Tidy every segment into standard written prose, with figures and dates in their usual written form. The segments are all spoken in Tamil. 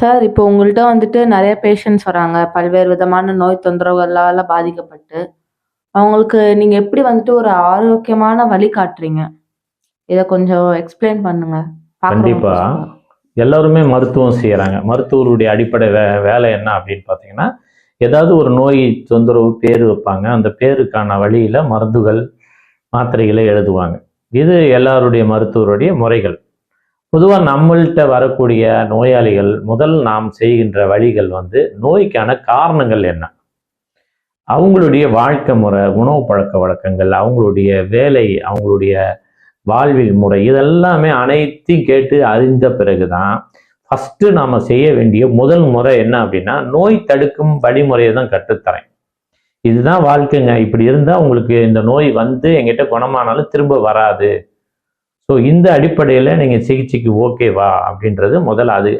சார், இப்போ உங்கள்ட்ட வந்துட்டு நெறைய பேஷண்ட்ஸ் வராங்க. பல்வேறு விதமான நோய் தொந்தரவுகளால பாதிக்கப்பட்டு. அவங்களுக்கு நீங்க எப்படி வந்துட்டு ஒரு ஆரோக்கியமான வழி காட்டுறீங்க? இத கொஞ்சம் எக்ஸ்பிளைன் பண்ணுங்க. கண்டிப்பா. பார்க்குறவங்களுக்கோசரம். எல்லாருமே மருத்துவம் செய்யறாங்க. மருத்துவருடைய அடிப்படை வேலை என்ன அப்படின்னு பார்த்தீங்கன்னா, ஏதாவது ஒரு நோய் தொந்தரவு பேரு வைப்பாங்க. அந்த பேருக்கான வழியில மருந்துகள், மாத்திரைகளை எழுதுவாங்க. இது எல்லாருடைய மருத்துவருடைய முறைகள். பொதுவா நம்மள்ட்ட வரக்கூடிய நோயாளிகள் முதல் நாம் செய்கின்ற வழிகள் நோய்க்கான காரணங்கள் என்ன? அவங்களுடைய வாழ்க்கை முறை, உணவு பழக்கவழக்கங்கள், அவங்களுடைய வேலை, அவங்களுடைய வாழ்வியல் முறை இதெல்லாமே அனைத்தையும் கேட்டு அறிந்த பிறகுதான் ஃபர்ஸ்ட் நாம செய்ய வேண்டிய முதல் முறை என்ன அப்படின்னா, நோய் தடுக்கும் வழிமுறையை தான் கற்றுத்தரேன். இதுதான் வாழ்க்கைங்க. இப்படி இருந்தா உங்களுக்கு இந்த நோய் எங்கிட்ட குணமானாலும் திரும்ப வராது. ஸோ இந்த அடிப்படையில நீங்க சிகிச்சைக்கு ஓகேவா அப்படின்றது முதல்ல. அது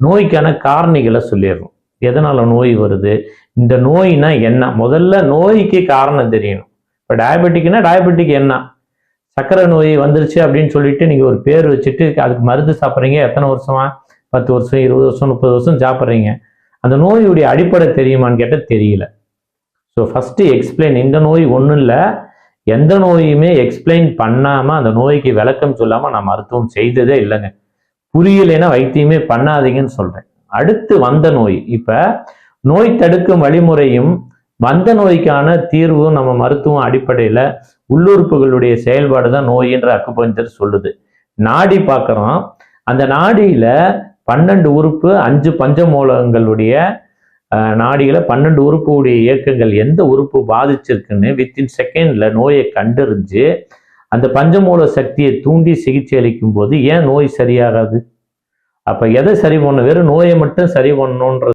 நோய்க்கான காரணிகளை சொல்லிடணும். எதனால நோய் வருது, இந்த நோய்னா என்ன, முதல்ல நோய்க்கு காரணம் தெரியணும். இப்போ டயபெட்டிக்னா டயபெட்டிக் என்ன, சர்க்கரை நோய் வந்துருச்சு அப்படின்னு சொல்லிட்டு நீங்க ஒரு பேர் வச்சுட்டு அதுக்கு மருந்து சாப்பிட்றீங்க. எத்தனை வருஷமா? 10 வருஷம், 20 வருஷம், 30 வருஷம் சாப்பிட்றீங்க. அந்த நோயுடைய அடிப்படை தெரியுமான்னு கேட்டால் தெரியல. So first explain. இந்த நோய் ஒன்றும் இல்லை, எந்த நோயுமே எக்ஸ்பிளைன் பண்ணாம அந்த நோய்க்கு விளக்கம் சொல்லாம நான் மருத்துவம் செய்ததே இல்லைங்க. புரியலைன்னா வைத்தியமே பண்ணாதீங்கன்னு சொல்றேன். அடுத்து வந்த நோய். இப்ப நோய் தடுக்கும் வழிமுறையும் வந்த நோய்க்கான தீர்வும் நம்ம மருத்துவம் அடிப்படையில உள்ளுறுப்புகளுடைய செயல்பாடு தான் நோயின்ற அக்குபஞ்சர் சொல்லுது. நாடி பார்க்குறோம். அந்த நாடியில 12 உறுப்பு, 5 பஞ்சமூலங்களுடைய நாடியில 12 உறுப்புடைய இயக்கங்கள் எந்த உறுப்பு பாதிச்சிருக்குன்னு வித்தின் செகண்ட்ல நோயை கண்டறிஞ்சு அந்த பஞ்சமூல சக்தியை தூண்டி சிகிச்சை அளிக்கும் போது ஏன் நோய் சரியாகாது? அப்ப எதை சரி பண்ணணும்? வெறும் நோயை மட்டும் சரி பண்ணணுன்ற